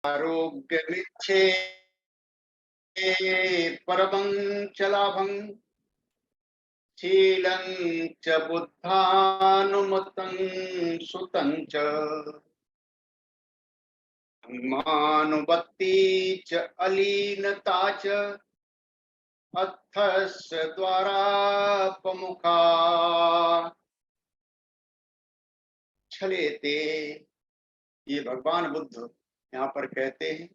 आरोग्यमिच्छे परमं च लाभं शीलं च बुद्धानुमतं सुतं च धम्मानुबत्ति च अलीनता च अर्थस्य द्वारा प्रमुखा छलेते। ये भगवान बुद्ध यहाँ पर कहते हैं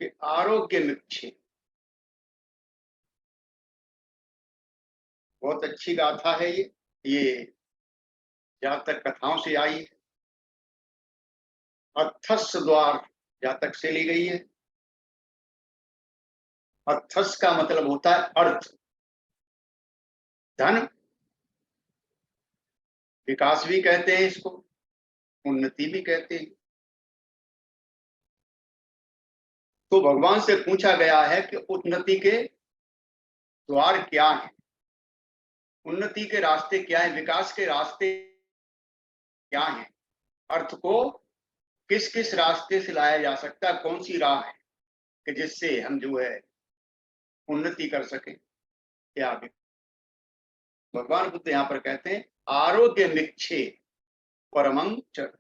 कि आरोग्य मिच्छे, बहुत अच्छी गाथा है ये जहाँ तक कथाओं से आई है। अर्थस द्वार जहाँ तक से ली गई है। अर्थस का मतलब होता है अर्थ, धन, विकास भी कहते हैं इसको, उन्नति भी कहते हैं। तो भगवान से पूछा गया है कि उन्नति के द्वार क्या हैं, उन्नति के रास्ते क्या हैं, विकास के रास्ते क्या हैं, अर्थ को किस किस रास्ते से लाया जा सकता है, कौन सी राह है कि जिससे हम जो है उन्नति कर सके। क्या भगवान बुद्ध यहाँ पर कहते हैं आरोग्य मिच्छे परमं च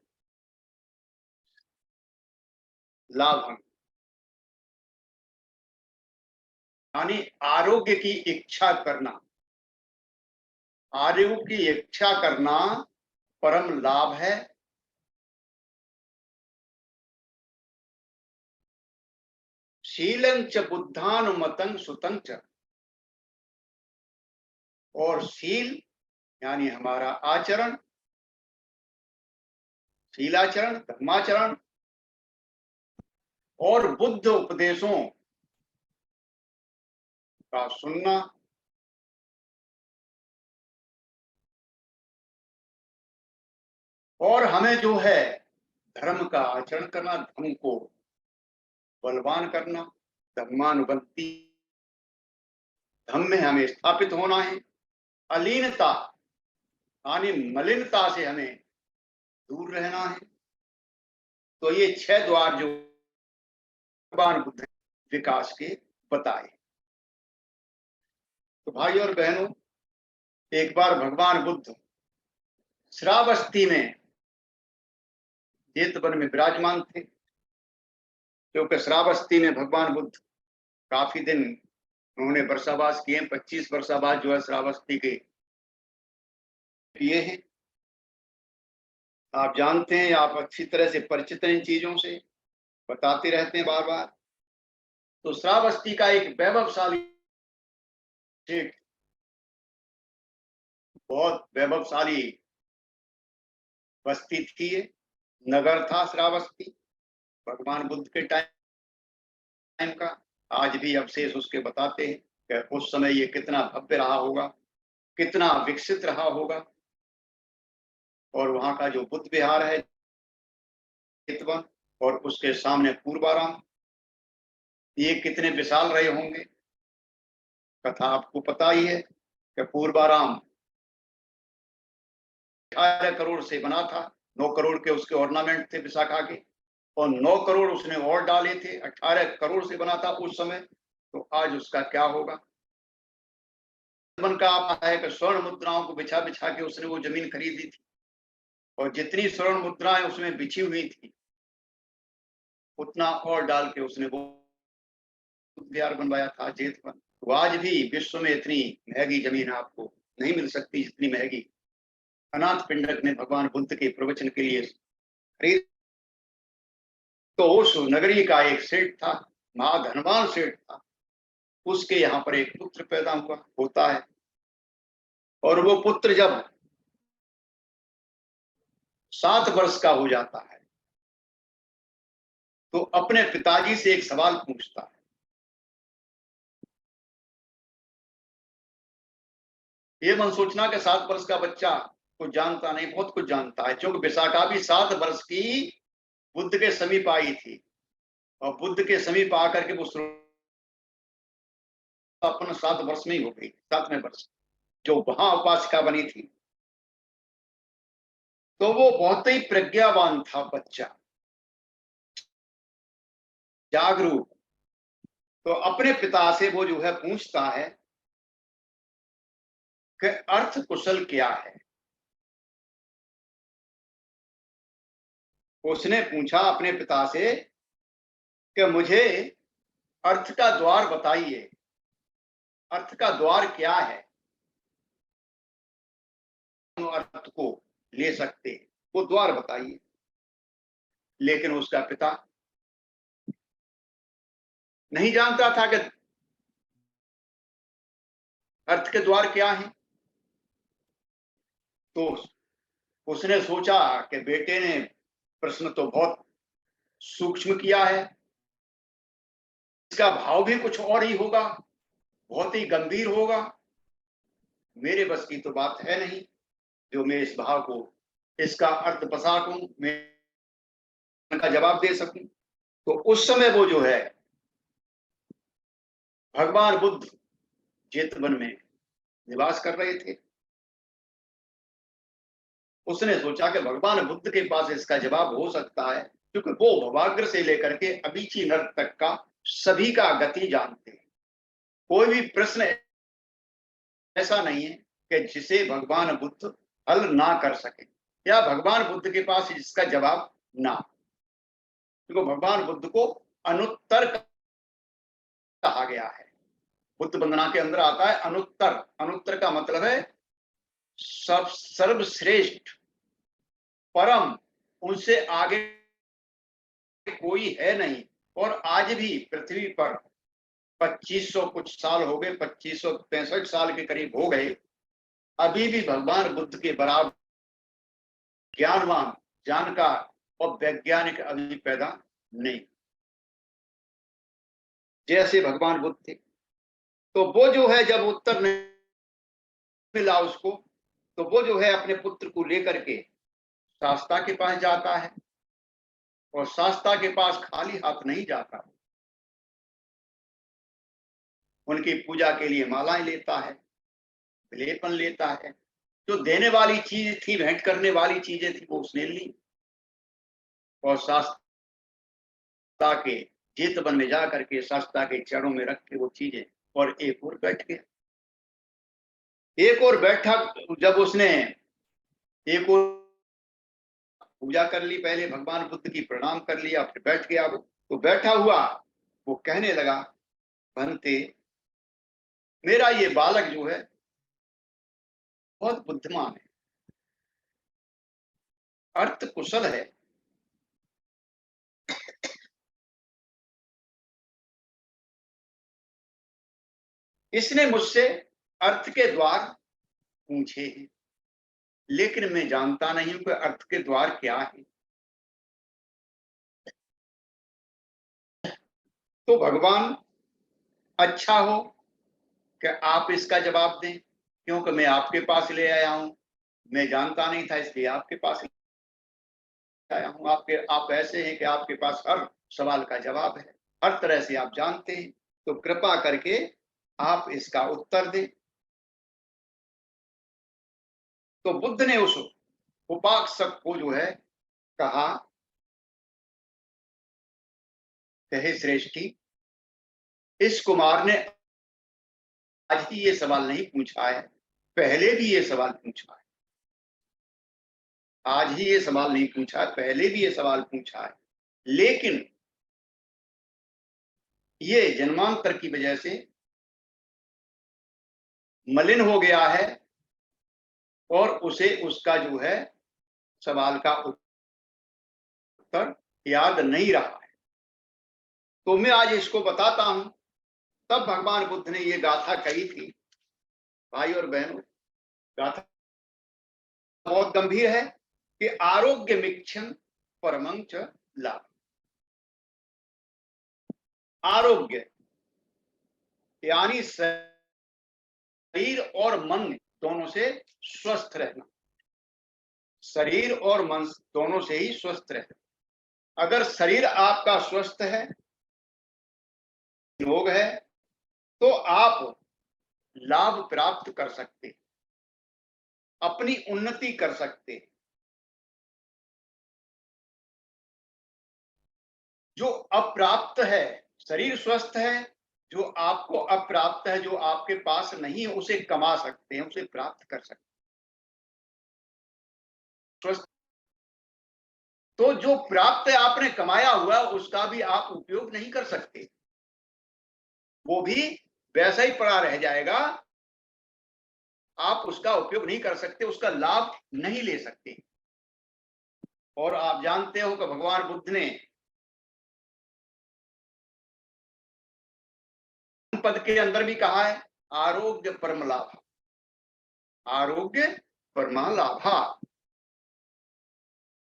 लाभं, यानी आरोग्य की इच्छा करना, आरोग्य की इच्छा करना परम लाभ है। शीलं च बुद्धानुमतं सुतं च, और शील यानी हमारा आचरण, शीलाचरण, धर्माचरण और बुद्ध उपदेशों का सुनना, और हमें जो है धर्म का आचरण करना, धर्म को बलवान करना, धर्मानुबंधी धर्म में हमें स्थापित होना है। अलीनता यानी मलिनता से हमें दूर रहना है। तो ये 6 द्वार जो भगवान बुद्ध विकास के बताए। तो भाई और बहनों, एक बार भगवान बुद्ध श्रावस्ती में जेतवन में विराजमान थे, क्योंकि श्रावस्ती में भगवान बुद्ध काफी दिन उन्होंने वर्षावास किए, 25 वर्षावास जो है श्रावस्ती के किए हैं। आप जानते हैं, आप अच्छी तरह से परिचित हैं इन चीजों से, बताते रहते हैं बार बार। तो श्रावस्ती का एक वैभवशाली सेठ, बहुत वैभवशाली बस्ती थी, ये नगर था श्रावस्ती भगवान बुद्ध के टाइम का। आज भी अवशेष उसके बताते हैं कि उस समय ये कितना भव्य रहा होगा, कितना विकसित रहा होगा। और वहां का जो बुद्ध विहार है जेतवन, और उसके सामने पूर्वाराम, ये कितने विशाल रहे होंगे। कथा आपको पता ही है कि पूर्वाराम 18 करोड़ से बना था, 9 करोड़ के उसके ऑर्नामेंट थे विशाखा के, और 9 करोड़ उसने और डाले थे, 18 करोड़ से बना था उस समय। तो आज उसका क्या होगा। मन का आप है कि स्वर्ण मुद्राओं को बिछा बिछा के उसने वो जमीन खरीदी थी, और जितनी स्वर्ण मुद्राएं उसमें बिछी हुई थी उतना और डाल के उसने वो विहार बनवाया था जेतवन। तो आज भी विश्व में इतनी महंगी जमीन आपको नहीं मिल सकती जितनी महंगी अनाथ पिंडक ने भगवान बुद्ध के प्रवचन के लिए खरीद। तो उस नगरी का एक सेठ था, महाधनवान सेठ था, उसके यहाँ पर एक पुत्र पैदा हुआ होता है। और वो पुत्र जब 7 वर्ष का हो जाता है तो अपने पिताजी से एक सवाल पूछता है। ये मन सोचना कि 7 वर्ष का बच्चा कुछ जानता नहीं, बहुत कुछ जानता है, क्योंकि विशाखा भी 7 वर्ष की बुद्ध के समीप आई थी, और बुद्ध के समीप आकर के वो अपना 7 वर्ष में ही हो गई, 7वें वर्ष जो वहां उपासिका बनी थी। तो वो बहुत ही प्रज्ञावान था बच्चा, जागरूक। तो अपने पिता से वो जो है पूछता है कि अर्थ कुशल क्या है। उसने पूछा अपने पिता से कि मुझे अर्थ का द्वार बताइए, अर्थ का द्वार क्या है, अर्थ को ले सकते, वो द्वार बताइए। लेकिन उसका पिता नहीं जानता था कि अर्थ के द्वार क्या है। तो उसने सोचा कि बेटे ने प्रश्न तो बहुत सूक्ष्म किया है, इसका भाव भी कुछ और ही होगा, बहुत ही गंभीर होगा, मेरे बस की तो बात है नहीं जो मैं इस भाव को, इसका अर्थ बता सकूं, मैं का जवाब दे सकूं। तो उस समय वो जो है भगवान बुद्ध जेतवन में निवास कर रहे थे। उसने सोचा कि भगवान बुद्ध के पास इसका जवाब हो सकता है, क्योंकि वो भवाग्र से लेकर के अबीची नर तक का सभी का गति जानते हैं। कोई भी प्रश्न ऐसा नहीं है कि जिसे भगवान बुद्ध हल ना कर सके, या भगवान बुद्ध के पास इसका जवाब ना, क्योंकि भगवान बुद्ध को अनुत्तर कहा गया है। बुद्ध वंदना के अंदर आता है अनुत्तर। अनुत्तर का मतलब है सब सर्वश्रेष्ठ, परम, उनसे आगे कोई है नहीं। और आज भी पृथ्वी पर 2500 कुछ साल हो गए, 2565 साल के करीब हो गए, अभी भी भगवान बुद्ध के बराबर ज्ञानवान, जानकार और वैज्ञानिक अभी पैदा नहीं जैसे भगवान बुद्ध थे। तो वो जो है जब उत्तर नहीं मिला उसको, तो वो जो है अपने पुत्र को लेकर के शास्ता के पास जाता है, और शास्ता के पास खाली हाथ नहीं जाता, उनकी पूजा के लिए मालाएं लेता है, विलेपन लेता है, जो देने वाली चीज थी, भेंट करने वाली चीजें थी, वो उसने ली, और शास्ता के जेतवन में जा करके शास्ता के चरणों में रख के वो चीजें, और एक और बैठ गया। एक और बैठा, जब उसने एक और पूजा कर ली, पहले भगवान बुद्ध की प्रणाम कर लिया, फिर बैठ गया वो। तो बैठा हुआ वो कहने लगा, भंते, मेरा ये बालक जो है बहुत बुद्धिमान है, अर्थ कुशल है, इसने मुझसे अर्थ के द्वार पूछे हैं, लेकिन मैं जानता नहीं हूं कि अर्थ के द्वार क्या है। तो भगवान, अच्छा हो कि आप इसका जवाब दें, क्योंकि मैं आपके पास ले आया हूं, मैं जानता नहीं था इसलिए आपके पास आया हूं। आप ऐसे हैं कि आपके पास हर सवाल का जवाब है, हर तरह से आप जानते हैं, तो कृपा करके आप इसका उत्तर दें। तो बुद्ध ने उस उपासक को जो है कहा, हे श्रेष्ठी, इस कुमार ने आज ही ये सवाल नहीं पूछा है, पहले भी ये सवाल पूछा है। आज ही ये सवाल नहीं पूछा है, पहले भी ये सवाल पूछा है, लेकिन ये जन्मांतर की वजह से मलिन हो गया है, और उसे उसका जो है सवाल का उत्तर याद नहीं रहा है। तो मैं आज इसको बताता हूं। तब भगवान बुद्ध ने ये गाथा कही थी। भाई और बहनों, गाथा बहुत गंभीर है कि आरोग्य मिक्षण परमं च लाभ। आरोग्य यानी शरीर और मन दोनों से स्वस्थ रहना, शरीर और मन दोनों से ही स्वस्थ रहना। अगर शरीर आपका स्वस्थ है, योग है, तो आप लाभ प्राप्त कर सकते, अपनी उन्नति कर सकते। जो अप्राप्त है, शरीर स्वस्थ है, जो आपको अप्राप्त है, जो आपके पास नहीं है, उसे कमा सकते हैं, उसे प्राप्त कर सकते हैं। स्वस्थ तो जो प्राप्त है, आपने कमाया हुआ, उसका भी आप उपयोग नहीं कर सकते, वो भी वैसा ही पड़ा रह जाएगा। आप उसका उपयोग नहीं कर सकते, उसका लाभ नहीं ले सकते। और आप जानते हो कि भगवान बुद्ध ने पद के अंदर भी कहा है, आरोग्य परम लाभ, आरोग्य परमा लाभा,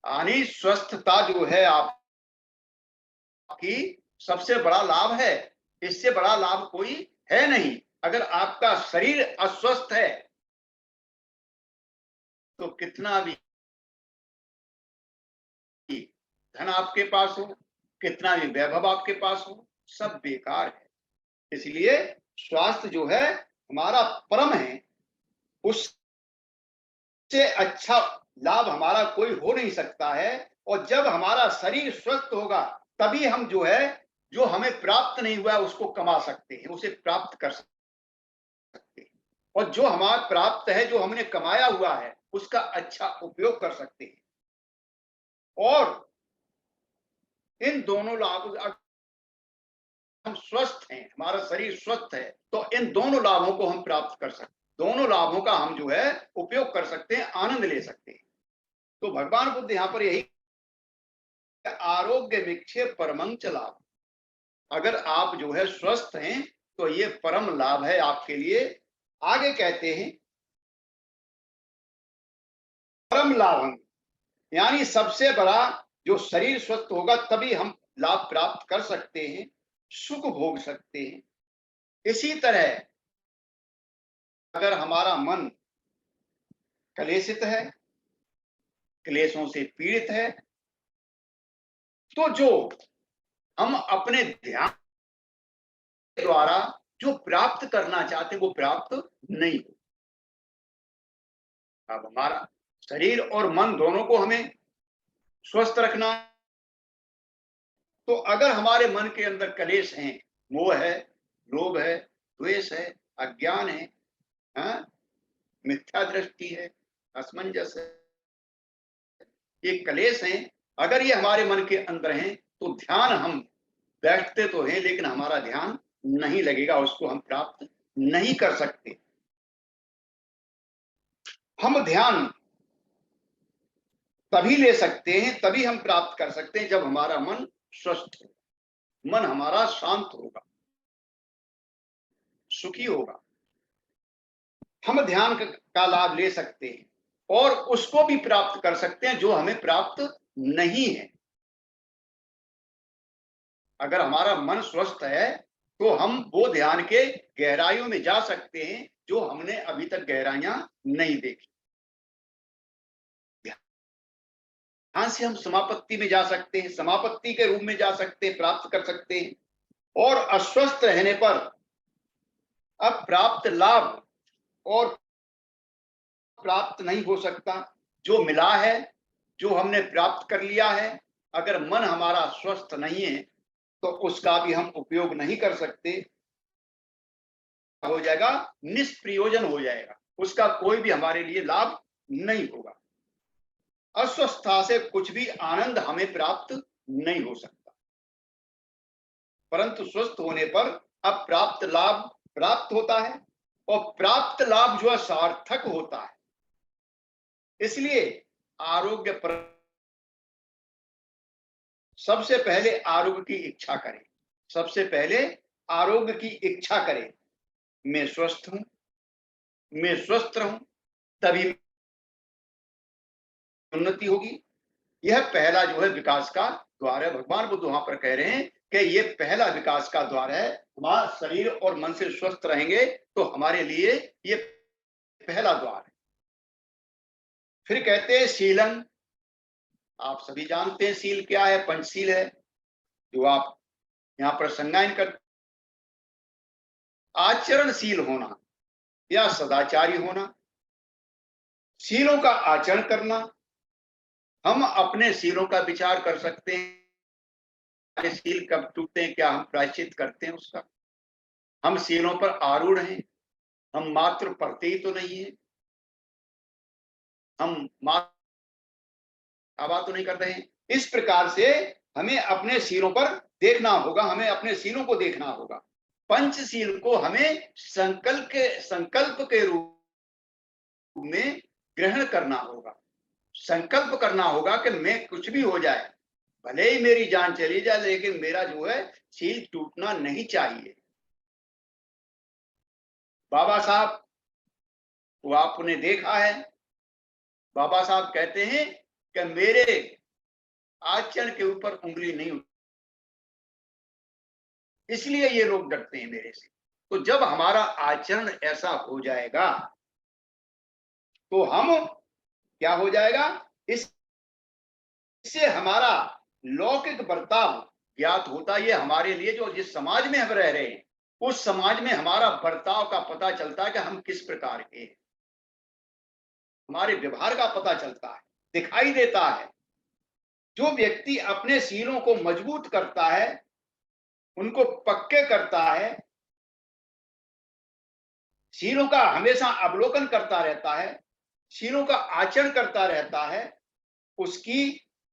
यानी स्वस्थता जो है आपकी सबसे बड़ा लाभ है। इससे बड़ा लाभ कोई है नहीं। अगर आपका शरीर अस्वस्थ है तो कितना भी धन आपके पास हो, कितना भी वैभव आपके पास हो, सब बेकार है। इसलिए स्वास्थ्य जो है हमारा परम है, उससे अच्छा लाभ हमारा कोई हो नहीं सकता है। और जब हमारा शरीर स्वस्थ होगा तभी हम जो है, जो हमें प्राप्त नहीं हुआ उसको कमा सकते हैं, उसे प्राप्त कर सकते हैं। और जो हमारा प्राप्त है, जो हमने कमाया हुआ है, उसका अच्छा उपयोग कर सकते हैं। और इन दोनों लाभ, हम स्वस्थ हैं, हमारा शरीर स्वस्थ है, तो इन दोनों लाभों को हम प्राप्त कर सकते हैं, दोनों लाभों का हम जो है उपयोग कर सकते हैं, आनंद ले सकते हैं। तो भगवान बुद्ध यहाँ पर यही, आरोग्य विक्षेप परमंच लाभ, अगर आप जो है स्वस्थ हैं तो ये परम लाभ है आपके लिए। आगे कहते हैं परम लाभ, यानी सबसे बड़ा, जो शरीर स्वस्थ होगा तभी हम लाभ प्राप्त कर सकते हैं, सुख भोग सकते हैं। इसी तरह अगर हमारा मन कलेशित है, क्लेशों से पीड़ित है, तो जो हम अपने ध्यान द्वारा जो प्राप्त करना चाहते हैं वो प्राप्त नहीं हो। अब हमारा शरीर और मन दोनों को हमें स्वस्थ रखना, तो अगर हमारे मन के अंदर कलेश हैं, मोह है, लोभ है, द्वेष है, अज्ञान है, हाँ? मिथ्या दृष्टि है, असमंजस है, ये कलेश हैं, अगर ये हमारे मन के अंदर हैं तो ध्यान हम बैठते तो हैं लेकिन हमारा ध्यान नहीं लगेगा, उसको हम प्राप्त नहीं कर सकते। हम ध्यान तभी ले सकते हैं, तभी हम प्राप्त कर सकते हैं जब हमारा मन स्वस्थ हो, मन हमारा शांत होगा, सुखी होगा, हम ध्यान का लाभ ले सकते हैं और उसको भी प्राप्त कर सकते हैं जो हमें प्राप्त नहीं है। अगर हमारा मन स्वस्थ है तो हम वो ध्यान के गहराइयों में जा सकते हैं जो हमने अभी तक गहराइयां नहीं देखी। ध्यान से हम समापत्ति में जा सकते हैं, समापत्ति के रूप में जा सकते हैं, प्राप्त कर सकते हैं। और अस्वस्थ रहने पर अब प्राप्त लाभ और प्राप्त नहीं हो सकता। जो मिला है, जो हमने प्राप्त कर लिया है, अगर मन हमारा स्वस्थ नहीं है तो उसका भी हम उपयोग नहीं कर सकते, हो जाएगा, निष्प्रयोजन हो जाएगा, उसका कोई भी हमारे लिए लाभ नहीं होगा। अस्वस्थता से कुछ भी आनंद हमें प्राप्त नहीं हो सकता, परंतु स्वस्थ होने पर अब प्राप्त लाभ प्राप्त होता है और प्राप्त लाभ जो है सार्थक होता है। इसलिए आरोग्य पर सबसे पहले आरोग्य की इच्छा करें, सबसे पहले आरोग्य की इच्छा करें। मैं स्वस्थ हूं, मैं स्वस्थ रहूं, तभी उन्नति होगी। यह पहला जो है विकास का द्वार है। भगवान बुद्ध वहां पर कह रहे हैं कि ये पहला विकास का द्वार है। हमारा शरीर और मन से स्वस्थ रहेंगे तो हमारे लिए ये पहला द्वार है। फिर कहते हैं शीलन, आप सभी जानते हैं शील क्या है, पंचशील है जो आप यहाँ पर संज्ञान कर, आचरणशील होना या सदाचारी होना, शीलों का आचरण करना। हम अपने शीलों का विचार कर सकते हैं सील कब टूटते हैं, क्या हम प्रायश्चित करते हैं उसका? हम सीलों पर आरूढ़ हैं, हम मात्र पढ़ते ही तो नहीं है, हम आवाज तो नहीं कर रहे हैं। इस प्रकार से हमें अपने सीलों पर देखना होगा, हमें अपने सीलों को देखना होगा। पंचशील को हमें संकल्प के रूप में ग्रहण करना होगा। संकल्प करना होगा कि मैं कुछ भी हो जाए, भले ही मेरी जान चली जाए, लेकिन मेरा जो है सील टूटना नहीं चाहिए। बाबा साहब को आपने देखा है, बाबा साहब कहते हैं कि मेरे आचरण के ऊपर उंगली नहीं उठी, इसलिए ये लोग डरते हैं मेरे से। तो जब हमारा आचरण ऐसा हो जाएगा तो हम क्या हो जाएगा, इससे हमारा लौकिक बर्ताव ज्ञात होता है। ये हमारे लिए जो जिस समाज में हम रह रहे हैं उस समाज में हमारा बर्ताव का पता चलता है कि हम किस प्रकार के हैं, हमारे व्यवहार का पता चलता है, दिखाई देता है। जो व्यक्ति अपने सीलों को मजबूत करता है, उनको पक्के करता है, सीलों का हमेशा अवलोकन करता रहता है, सीलों का आचरण करता रहता है, उसकी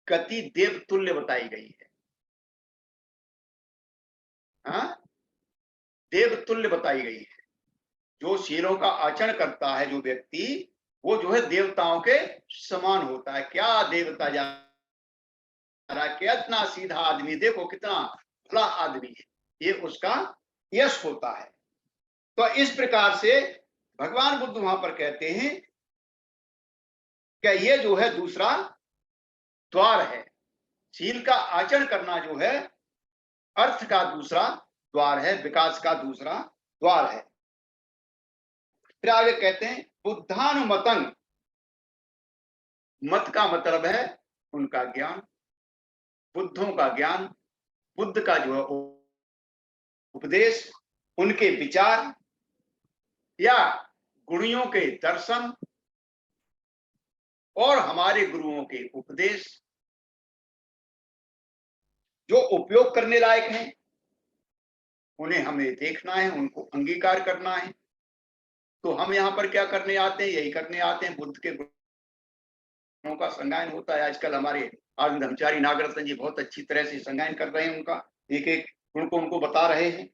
गति देवतुल्य बताई गई है। हाँ, देवतुल्य बताई गई है। जो सीलों का आचरण करता है जो व्यक्ति, वो जो है देवताओं के समान होता है। क्या देवता जा रहा है, कितना सीधा आदमी, देखो कितना भला आदमी है, ये उसका यश होता है। तो इस प्रकार से भगवान बुद्ध वहां पर कहते हैं कि ये जो है दूसरा द्वार है। सील का आचरण करना जो है अर्थ का दूसरा द्वार है, विकास का दूसरा द्वार है। फिर आगे कहते हैं बुद्धानुमतं, मत का मतलब है उनका ज्ञान, बुद्धों का ज्ञान, बुद्ध का जो है उपदेश, उनके विचार या गुणियों के दर्शन और हमारे गुरुओं के उपदेश जो उपयोग करने लायक हैं, उन्हें हमें देखना है, उनको अंगीकार करना है। तो हम यहाँ पर क्या करने आते हैं, यही करने आते हैं, बुद्ध के गुणों का संगायन होता है। आजकल हमारे आनंद ब्रह्मचारी नागरत्न जी बहुत अच्छी तरह से संगायन कर रहे हैं, उनका एक एक गुण को उनको बता रहे हैं।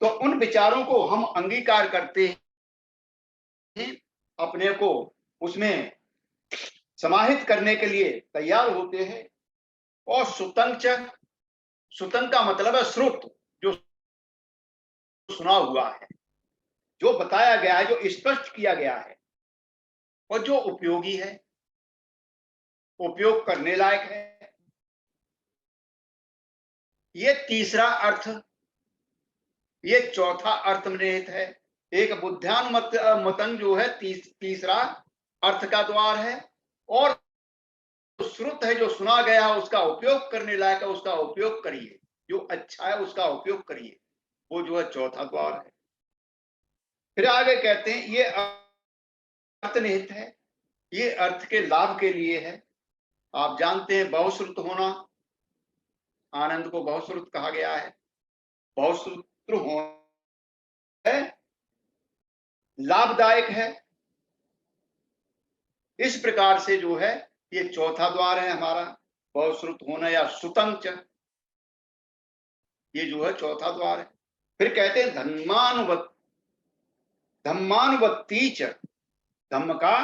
तो उन विचारों को हम अंगीकार करते हैं, अपने को उसमें समाहित करने के लिए तैयार होते हैं। और सुतंग का मतलब है श्रुत, जो सुना हुआ है, जो बताया गया है, जो स्पष्ट किया गया है और जो उपयोगी है, उपयोग करने लायक है। ये तीसरा अर्थ, ये चौथा अर्थ निहित है। एक बुद्धानुमतं जो है तीसरा अर्थ का द्वार है, और श्रुत है जो सुना गया उसका उपयोग करने लायक है, उसका उपयोग करिए, जो अच्छा है उसका उपयोग करिए, वो जो है चौथा द्वार है। फिर आगे कहते हैं ये अर्थ निहित है, ये अर्थ के लाभ के लिए है। आप जानते हैं बहुश्रुत होना, आनंद को बहुश्रुत कहा गया है। बहुश्रुत होना है, लाभदायक है। इस प्रकार से जो है ये चौथा द्वार है हमारा, बहुश्रुत होना या सुतंच, ये जो है चौथा द्वार है। फिर कहते हैं धम्मानुवत्तीच, धम्म का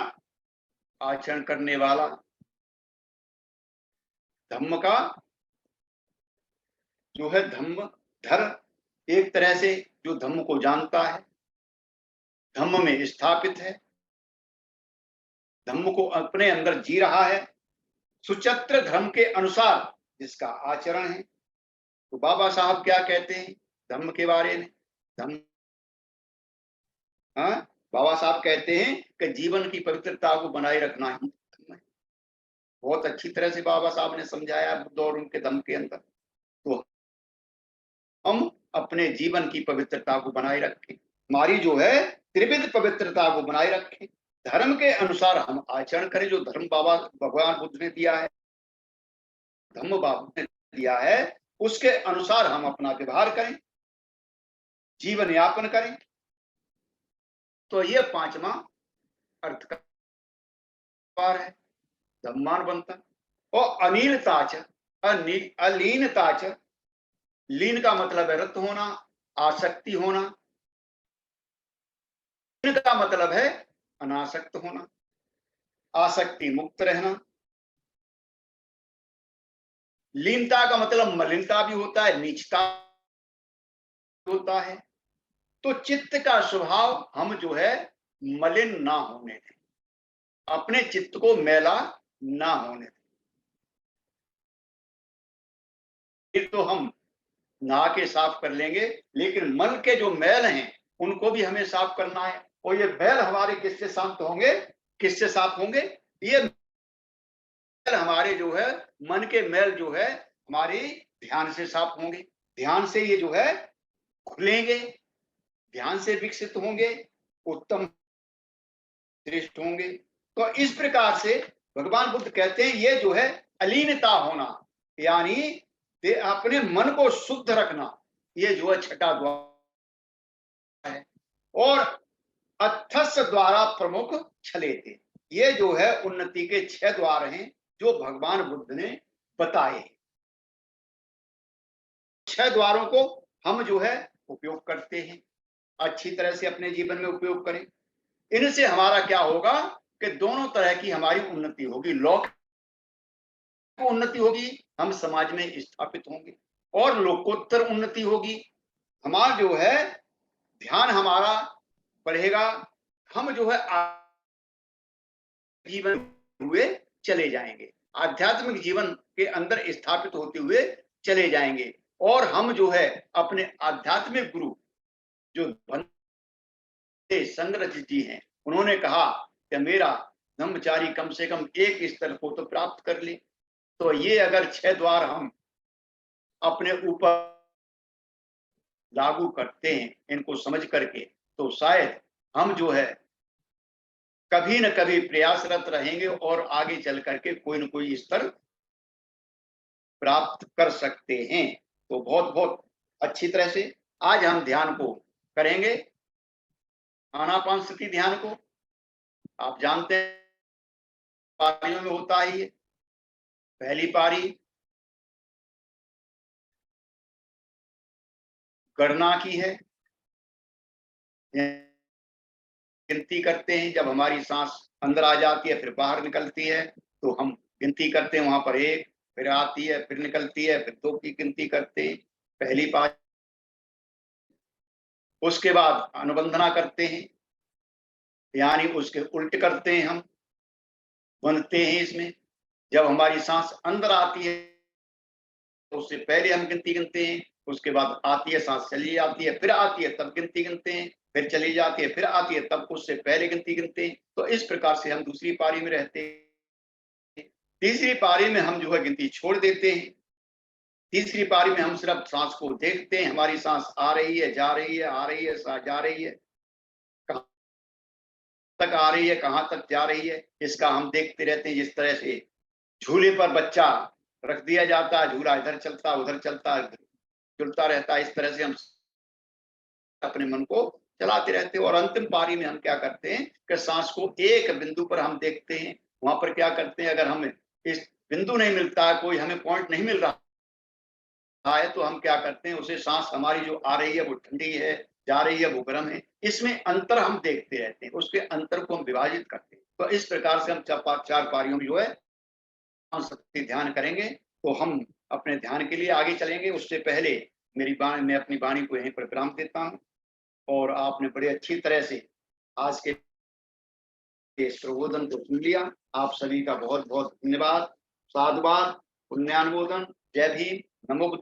आचरण करने वाला, धम्म का जो है धम्म धर, एक तरह से जो धम्म को जानता है, धम्म में स्थापित है, धम्म को अपने अंदर जी रहा है, सुचत्र धर्म के अनुसार जिसका आचरण है। तो बाबा साहब क्या कहते हैं धम्म के बारे में? धम्म, हाँ, बाबा साहब कहते हैं कि जीवन की पवित्रता को बनाए रखना ही धम्म है। बहुत अच्छी तरह से बाबा साहब ने समझाया बुद्ध और उनके धम्म के अंदर। तो हम अपने जीवन की पवित्रता को बनाए रखें, हमारी जो है त्रिविध पवित्रता को बनाए रखें, धर्म के अनुसार हम आचरण करें, जो धर्म बाबा भगवान बुद्ध ने दिया है, धम्म बाबा ने दिया है, उसके अनुसार हम अपना व्यवहार करें, जीवन यापन करें। तो ये पांचवा अर्थ का पार है, धम्मान बनता। और अनीलताच, अलीनताच, लीन का मतलब है रत होना, आसक्ति होना। लीन का मतलब है अनासक्त होना, आसक्ति मुक्त रहना। लीनता का मतलब मलिनता भी होता है, नीचता होता है। तो चित्त का स्वभाव हम जो है मलिन ना होने दें, अपने चित्त को मैला ना होने दें। फिर तो हम नहा के साफ कर लेंगे, लेकिन मन के जो मैल हैं उनको भी हमें साफ करना है। और ये मैल हमारे किससे शांत होंगे, किससे साफ होंगे? ये मैल हमारे जो है, मन के मैल जो है हमारी ध्यान से साफ होंगे। ध्यान से ये जो है खुलेंगे, ध्यान से विकसित होंगे, उत्तम श्रेष्ठ होंगे। तो इस प्रकार से भगवान बुद्ध कहते हैं ये जो है अलीनता होना, यानी अपने मन को शुद्ध रखना, ये जो है छठा द्वार है। और अथस द्वारा प्रमुख छले थे, ये जो है उन्नति के 6 द्वार हैं जो भगवान बुद्ध ने बताए। 6 द्वारों को हम जो है उपयोग करते हैं, अच्छी तरह से अपने जीवन में उपयोग करें। इनसे हमारा क्या होगा कि दोनों तरह की हमारी उन्नति होगी, लौकिक उन्नति होगी, हम समाज में स्थापित होंगे, और लोकोत्तर उन्नति होगी, हमारा जो है ध्यान हमारा बढ़ेगा, हम जो है जीवन हुए चले जाएंगे, आध्यात्मिक जीवन के अंदर स्थापित होते हुए चले जाएंगे। और हम जो है अपने आध्यात्मिक गुरु जो संग्रह जी हैं, उन्होंने कहा कि मेरा ब्रह्मचारी कम से कम एक स्तर को तो प्राप्त कर ले। तो ये अगर 6 द्वार हम अपने ऊपर लागू करते हैं इनको समझ करके, तो शायद हम जो है कभी न कभी प्रयासरत रहेंगे और आगे चल करके कोई न कोई स्तर प्राप्त कर सकते हैं। तो बहुत बहुत अच्छी तरह से आज हम ध्यान को करेंगे, आनापानसति ध्यान को। आप जानते हैं पारियों में होता ही है। पहली पारी गणना की है, गिनती करते हैं, जब हमारी सांस अंदर आ जाती है फिर बाहर निकलती है तो हम गिनती करते हैं, वहां पर 1, फिर आती है, फिर निकलती है, फिर 2 की गिनती करते हैं, पहली पारी। उसके बाद अनुबंधना करते हैं, यानी उसके उल्ट करते हैं, हम बनते हैं इसमें। जब हमारी सांस अंदर आती है तो उससे पहले हम गिनती गिनते हैं, उसके बाद आती है सांस चली जाती है, फिर आती है तब गिनती गिनते हैं, फिर चली जाती है, फिर आती है तब उससे पहले गिनती गिनते हैं। तो इस प्रकार से हम दूसरी पारी में रहते हैं। तीसरी पारी में हम जो है गिनती छोड़ देते हैं। तीसरी पारी में हम सिर्फ सांस को देखते हैं, हमारी सांस आ रही है, जा रही है, आ रही है, जा रही है, कहाँ तक आ रही है, कहाँ तक जा रही है, इसका हम देखते रहते हैं। जिस तरह से झूले पर बच्चा रख दिया जाता है, झूला इधर चलता उधर चलता झूलता रहता है, इस तरह से हम अपने मन को चलाते रहते हैं। और अंतिम पारी में हम क्या करते हैं कि सांस को एक बिंदु पर हम देखते हैं। वहां पर क्या करते हैं, अगर हमें इस बिंदु नहीं मिलता है, कोई हमें पॉइंट नहीं मिल रहा है, तो हम क्या करते हैं, उसे सांस हमारी जो आ रही है वो ठंडी है, जा रही है वो गर्म है, इसमें अंतर हम देखते रहते हैं, उसके अंतर को हम विभाजित करते हैं। तो इस प्रकार से हम 4 पारियों में जो है शक्ति ध्यान करेंगे। तो हम अपने ध्यान के लिए आगे चलेंगे। उससे पहले मैं अपनी वाणी को यहीं पर विराम देता हूँ। और आपने बड़े अच्छी तरह से आज के इस प्रबोधन को सुन लिया। आप सभी का बहुत बहुत धन्यवाद, साधुवाद, पुण्यानुमोदन। जय भीम, नमो बुद्धाय।